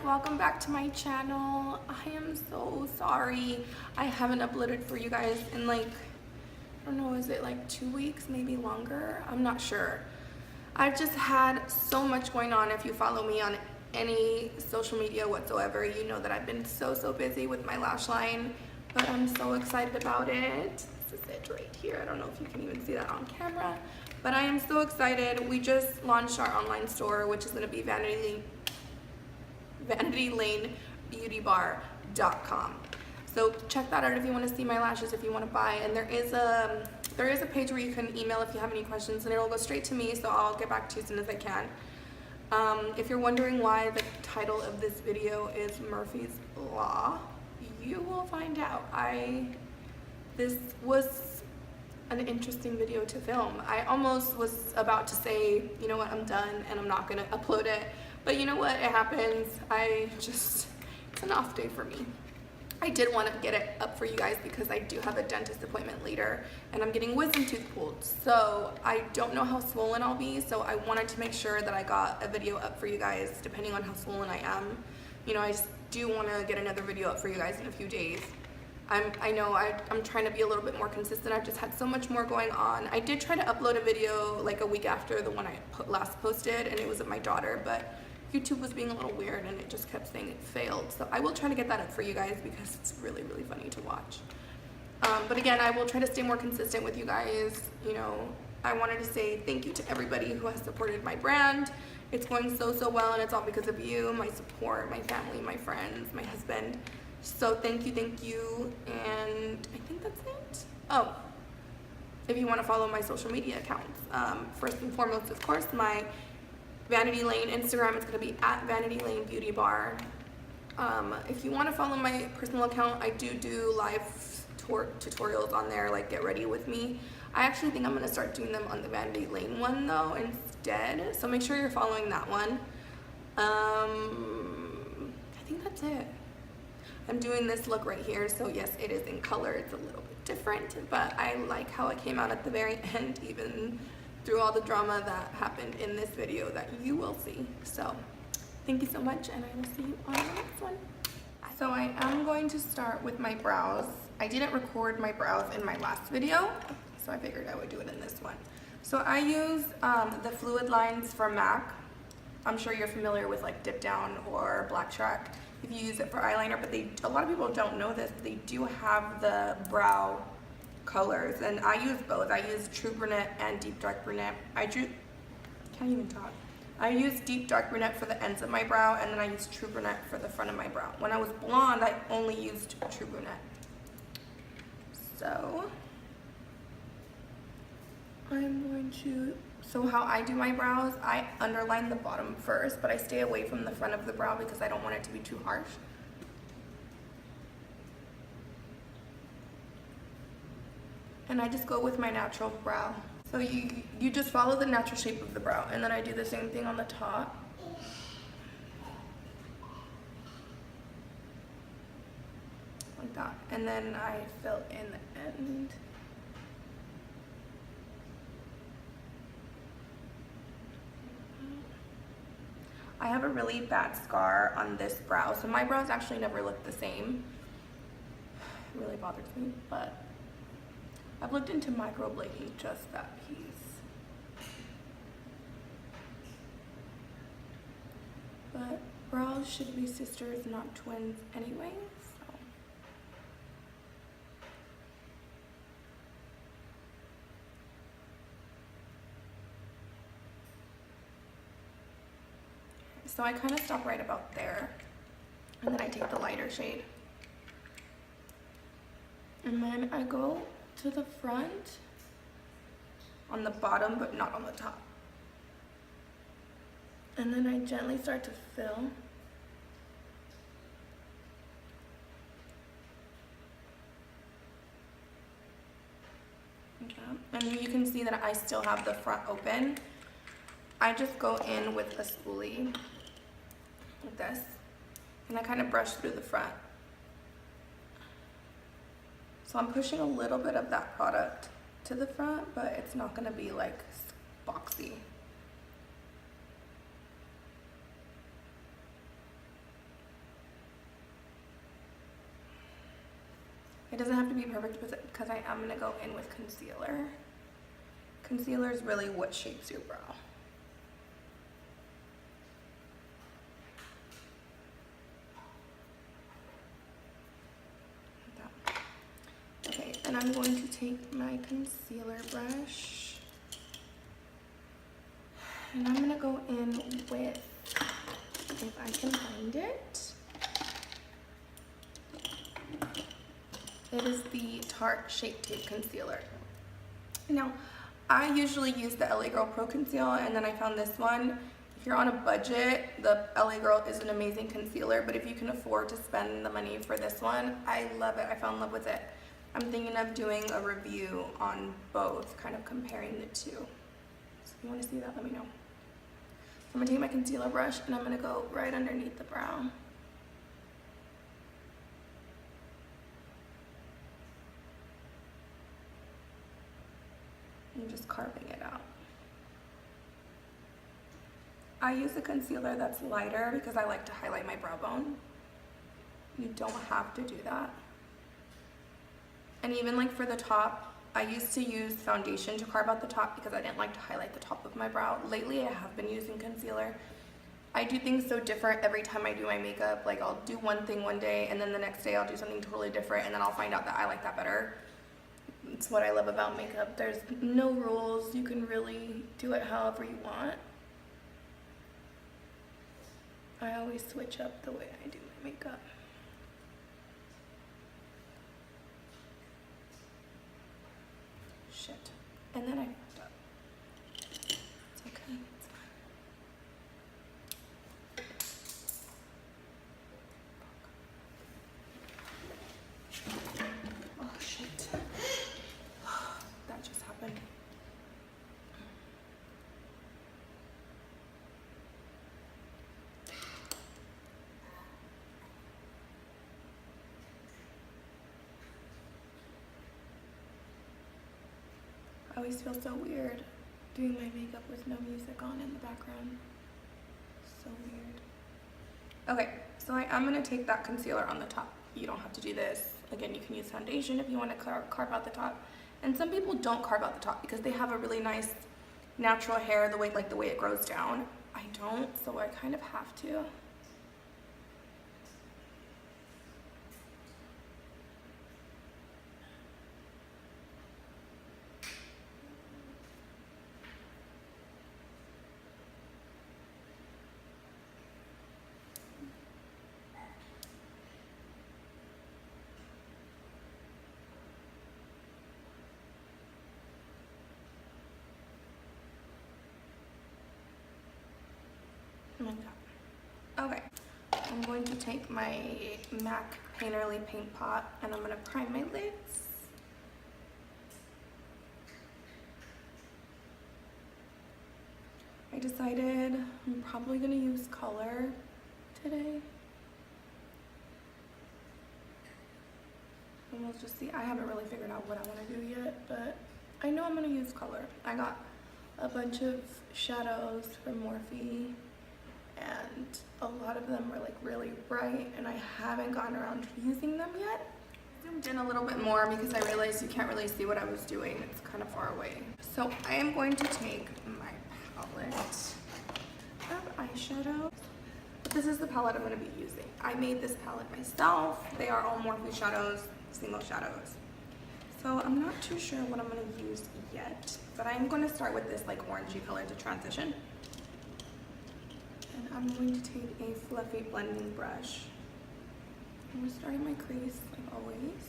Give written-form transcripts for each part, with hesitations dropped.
welcome back to my channel. I am so sorry I haven't uploaded for you guys in like, I don't know, is it like 2 weeks, maybe longer? I'm not sure. I've just had so much going on. If you follow me on any social media whatsoever, you know that I've been so busy with my lash line, but I'm so excited about it. This is it right here. I don't know if you can even see that on camera, but I am so excited. We just launched our online store, which is going to be VanityLaneBeautyBar.com. So check that out if you want to see my lashes, if you want to buy. And there is a page where you can email if you have any questions, and it'll go straight to me, so I'll get back to you as soon as I can. If you're wondering why the title of this video is Morphe's Law, you will find out. This was an interesting video to film. I almost was about to say, you know what, I'm done and I'm not gonna upload it. But you know what, it happens. It's an off day for me. I did want to get it up for you guys because I do have a dentist appointment later and I'm getting wisdom tooth pulled. So I don't know how swollen I'll be, so I wanted to make sure that I got a video up for you guys depending on how swollen I am. You know, I just do want to get another video up for you guys in a few days. I know I'm trying to be a little bit more consistent. I've just had so much more going on. I did try to upload a video like a week after the one I last posted, and it was of my daughter, but YouTube was being a little weird and it just kept saying it failed. So I will try to get that up for you guys because it's really funny to watch. But again, I will try to stay more consistent with you guys. You know, I wanted to say thank you to everybody who has supported my brand. It's going so well, and it's all because of you, my support, my family, my friends, my husband. So thank you, and I think that's it. Oh, if you want to follow my social media accounts, first and foremost, of course, my Vanity Lane Instagram is going to be at Vanity Lane Beauty Bar. If you want to follow my personal account, I do live tutorials on there, like get ready with me. I actually think I'm going to start doing them on the Vanity Lane one though instead, so make sure you're following that one. I think that's it. I'm doing this look right here, so yes, it is in color. It's a little bit different, but I like how it came out at the very end, even through all the drama that happened in this video that you will see. So thank you so much, and I will see you on the next one. So I am going to start with my brows. I didn't record my brows in my last video, so I figured I would do it in this one. So I use the fluid lines from MAC. I'm sure you're familiar with like Dip Down or Black Track if you use it for eyeliner, but a lot of people don't know this, but they do have the brow colors, and I use both. I use True Brunette and Deep Dark Brunette. Can't even talk. I use Deep Dark Brunette for the ends of my brow, and then I use True Brunette for the front of my brow. When I was blonde, I only used True Brunette. So how I do my brows, I underline the bottom first, but I stay away from the front of the brow because I don't want it to be too harsh. And I just go with my natural brow. So you just follow the natural shape of the brow, and then I do the same thing on the top. Like that. And then I fill in the end. I have a really bad scar on this brow, so my brows actually never look the same. It really bothers me, but I've looked into microblading just that piece. But brows should be sisters, not twins anyway, so. So I kind of stop right about there, and then I take the lighter shade. And then I go to the front on the bottom, but not on the top. And then I gently start to fill. Okay. And you can see that I still have the front open. I just go in with a spoolie like this, and I kind of brush through the front. So I'm pushing a little bit of that product to the front, but it's not going to be like boxy. It doesn't have to be perfect because I am gonna go in with concealer. Concealer is really what shapes your brow. Okay, and I'm going to take my concealer brush and I'm gonna go in with, if I can find it, it is the Tarte Shape Tape Concealer. Now, I usually use the LA Girl Pro Conceal, and then I found this one. If you're on a budget, the LA Girl is an amazing concealer, but if you can afford to spend the money for this one, I love it. I fell in love with it. I'm thinking of doing a review on both, kind of comparing the two. So if you want to see that, let me know. So I'm going to take my concealer brush and I'm going to go right underneath the brow. And just carving it out. I use a concealer that's lighter because I like to highlight my brow bone. You don't have to do that. And even like for the top, I used to use foundation to carve out the top because I didn't like to highlight the top of my brow. Lately I have been using concealer. I do things so different every time I do my makeup. Like I'll do one thing one day and then the next day I'll do something totally different and then I'll find out that I like that better. It's what I love about makeup. There's no rules. You can really do it however you want. I always switch up the way I do my makeup. Shit. And then I fucked up. It's okay. It's fine. Oh shit. That just happened. I always feel so weird doing my makeup with no music on in the background. So weird. Okay, so I'm gonna take that concealer on the top. You don't have to do this. Again, you can use foundation if you want to carve out the top. And some people don't carve out the top because they have a really nice natural hair, the way it grows down. I don't, so I kind of have to. Like that. Okay, I'm going to take my MAC Painterly paint pot and I'm going to prime my lids. I decided I'm probably going to use color today. And we'll just see. I haven't really figured out what I want to do yet, but I know I'm going to use color. I got a bunch of shadows from Morphe. And a lot of them are like really bright and I haven't gotten around to using them yet. Zoomed in a little bit more because I realized you can't really see what I was doing. It's kind of far away. So I am going to take my palette of eyeshadow. This is the palette I'm going to be using. I made this palette myself. They are all Morphe shadows, single shadows. So I'm not too sure what I'm going to use yet, but I'm going to start with this like orangey color to transition. And I'm going to take a fluffy blending brush. I'm starting my crease like always.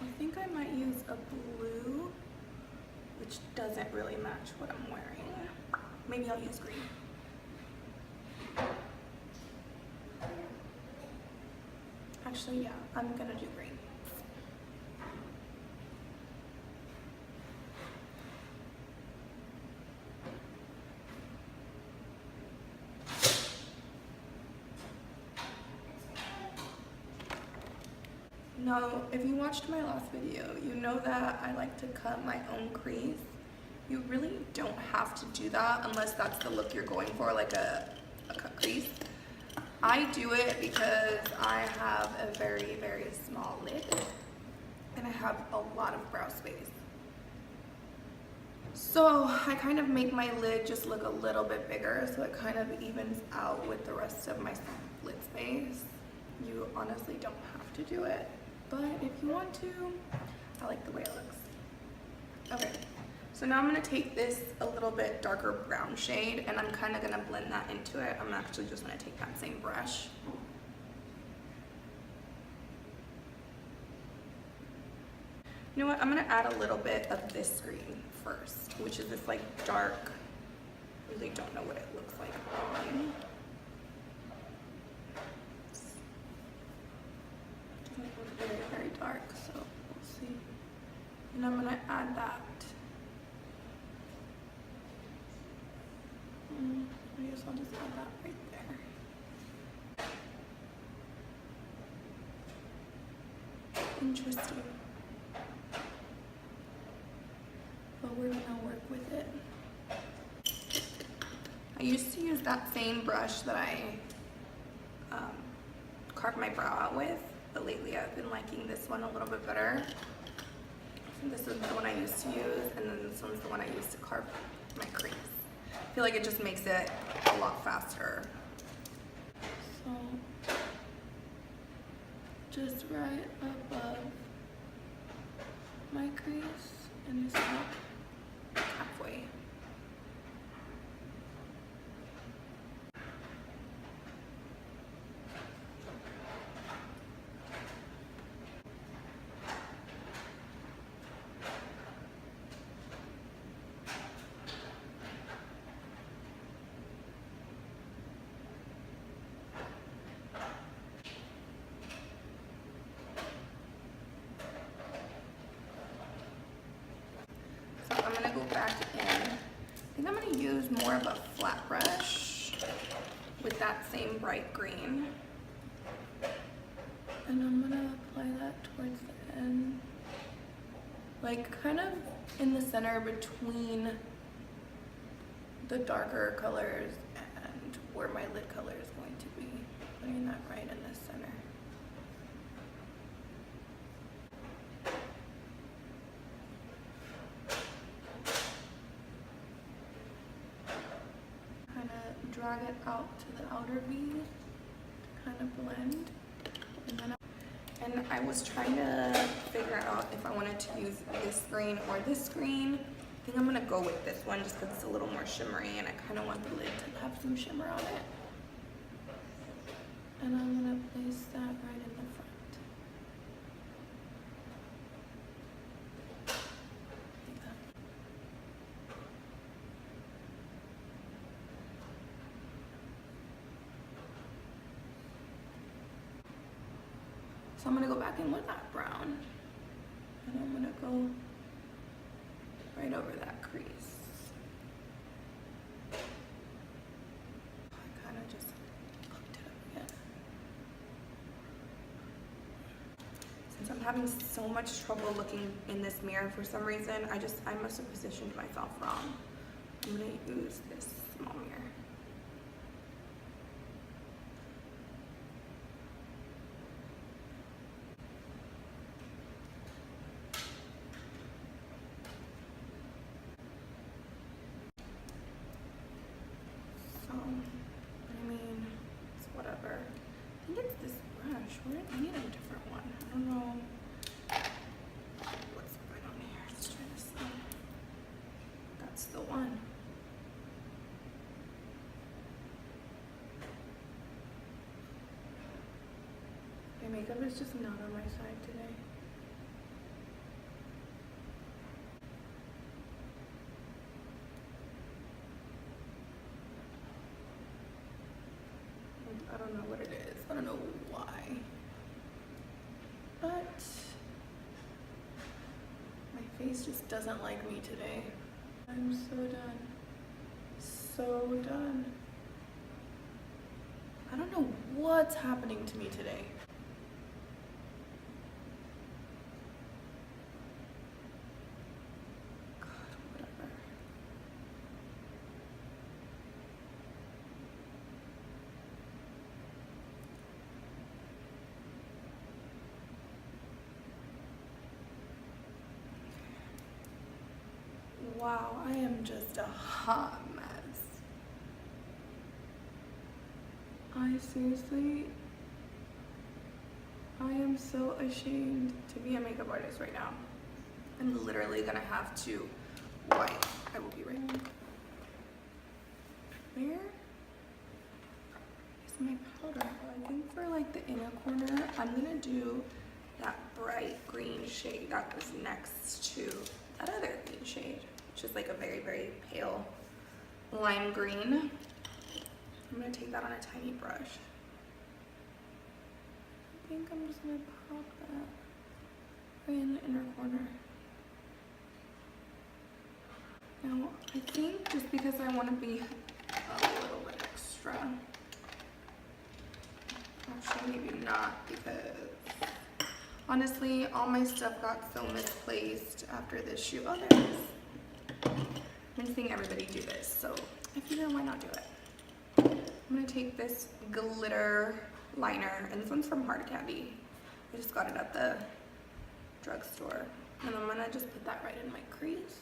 I think I might use a blue, which doesn't really match what I'm wearing. Maybe I'll use green. Actually, yeah, I'm gonna do green. Now, if you watched my last video, you know that I like to cut my own crease. You really don't have to do that unless that's the look you're going for, like a cut crease. I do it because I have a very, very small lid and I have a lot of brow space. So I kind of make my lid just look a little bit bigger so it kind of evens out with the rest of my lid space. You honestly don't have to do it, but if you want to, I like the way it looks. Okay, so now I'm gonna take this a little bit darker brown shade and I'm kind of gonna blend that into it. I'm actually just gonna take that same brush. You know what, I'm gonna add a little bit of this green first, which is this like dark, I really don't know what it looks like on. Very, very dark, so we'll see. And I'm gonna add that. I guess I'll just add that right there. Interesting. But we're gonna work with it. I used to use that same brush that I carved my brow out with, but lately I've been liking this one a little bit better. So this is the one I used to use, and then this one's the one I used to carve my crease. I feel like it just makes it a lot faster. So just right above my crease and just halfway. I'm gonna go back in. I think I'm gonna use more of a flat brush with that same bright green. And I'm gonna apply that towards the end. Like kind of in the center between the darker colors and where my lid color is going to be. Putting that right in the center. Drag it out to the outer V to kind of blend. And I was trying to figure out if I wanted to use this green or this green. I think I'm gonna go with this one just because it's a little more shimmery and I kind of want the lid to have some shimmer on it. And I'm gonna place that right in the front. So I'm gonna go back in with that brown and I'm gonna go right over that crease. I kind of just hooked it up again. Since I'm having so much trouble looking in this mirror for some reason, I must have positioned myself wrong. I'm gonna use this small mirror. I mean, it's whatever. I think it's this brush. I need a different one. I don't know what's going on here. Let's try this one. That's the one. My makeup is just not on my side today. I don't know what it is. I don't know why. But my face just doesn't like me today. I'm so done. So done. I don't know what's happening to me today. Wow, I am just a hot mess. I am so ashamed to be a makeup artist right now. I'm literally gonna have to wipe. I will be right back. Where is my powder? I think for like the inner corner, I'm gonna do that bright green shade that was next to that other green shade, which is like a very, very pale lime green. I'm gonna take that on a tiny brush. I think I'm just gonna pop that right in the inner corner. Now, I think just because I want to be a little bit extra, actually maybe not, because honestly, all my stuff got so misplaced after this shoot. Oh, there it is. I've been seeing everybody do this, so I figure why not do it. I'm gonna take this glitter liner, and this one's from Hard Candy. I just got it at the drugstore, and I'm gonna just put that right in my crease.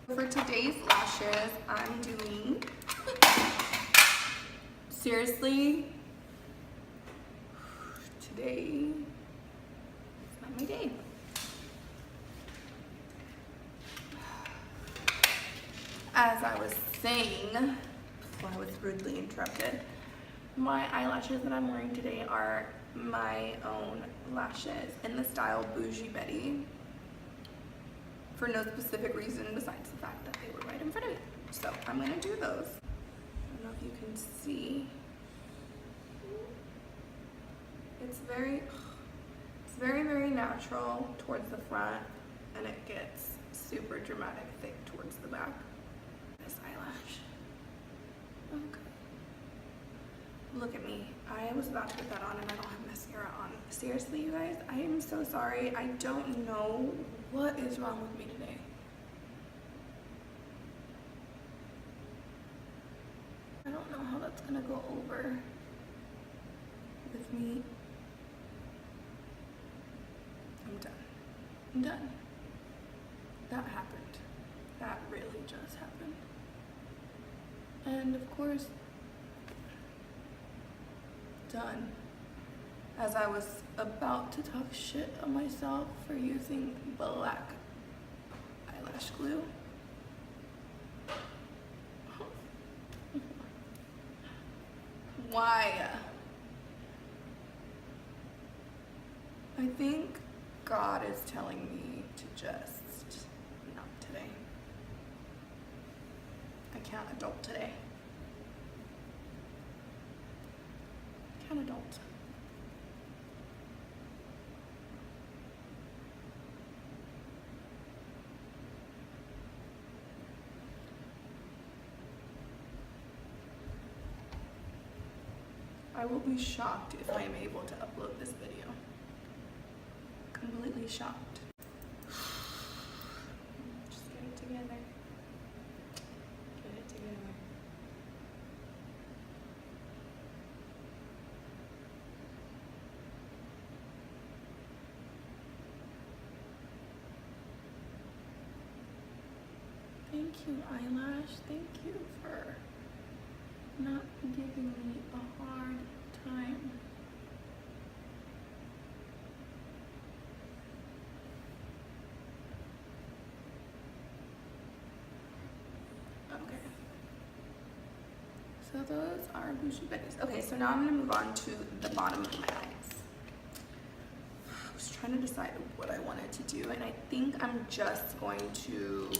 For today's lashes, I'm doing, seriously, today is not my day. As I was saying, before I was rudely interrupted, my eyelashes that I'm wearing today are my own lashes in the style Boujie Betty, for no specific reason besides the fact that they were right in front of me. So I'm gonna do those. I don't know if you can see. It's very, very natural towards the front, and it gets super dramatic thick towards the back. This eyelash. Okay. Look at me. I was about to put that on and I don't have mascara on. Seriously, you guys, I am so sorry. I don't know what is wrong with me today. I don't know how that's gonna go over with me. I'm done. I'm done. That happened. That really just happened. And of course, done. As I was about to talk shit on myself for using black eyelash glue. Why? I think God is telling me to just not today. I can't adult today. I can't adult. I will be shocked if I am able to upload this video. Completely shocked. Just get it together. Get it together. Thank you, eyelash. Thank you for not giving me a hard time. Okay. So those are Boujie Betties. Okay, so now I'm gonna move on to the bottom of my eyes. I was trying to decide what I wanted to do, and I think I'm just going to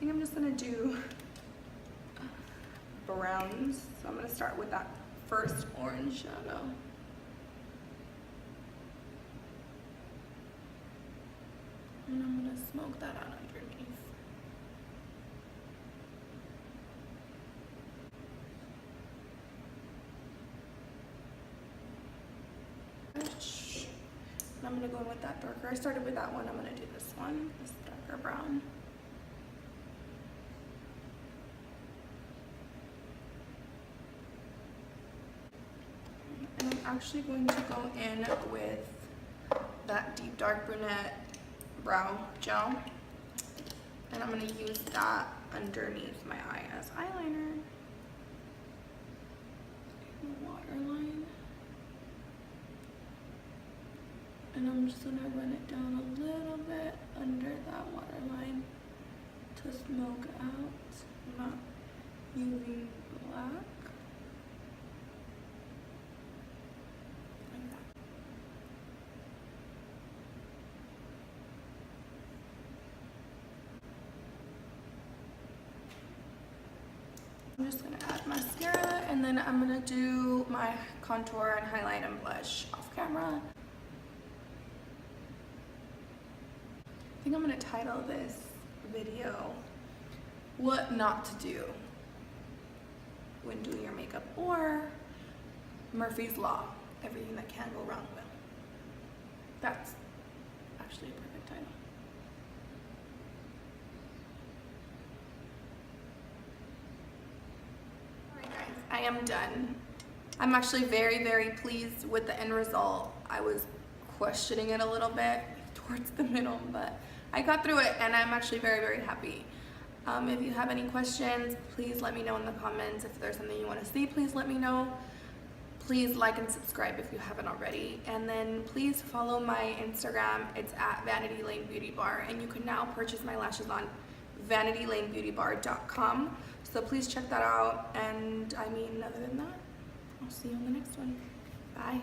think I'm just gonna do browns. So I'm gonna start with that first orange shadow. And I'm gonna smoke that out underneath. And I'm gonna go in with that darker. I started with that one. I'm gonna do this one, this darker brown. And I'm actually going to go in with that deep dark brunette brow gel, and I'm going to use that underneath my eye as eyeliner. Waterline, and I'm just going to run it down a little bit under that waterline to smoke out. I'm not using black. I'm just gonna add mascara, and then I'm gonna do my contour and highlight and blush off camera. I think I'm gonna title this video, "What Not to Do When Doing Your Makeup," or Murphy's Law, Everything That Can Go Wrong Will. That's actually a perfect title. I am done. I'm actually very, very pleased with the end result. I was questioning it a little bit towards the middle, but I got through it, and I'm actually very, very happy. If you have any questions, please let me know in the comments. If there's something you want to see, please let me know. Please like and subscribe if you haven't already. And then please follow my Instagram. It's at Vanity Lane Beauty Bar, and you can now purchase my lashes on vanitylanebeautybar.com. So please check that out. And I mean, other than that, I'll see you on the next one. Bye.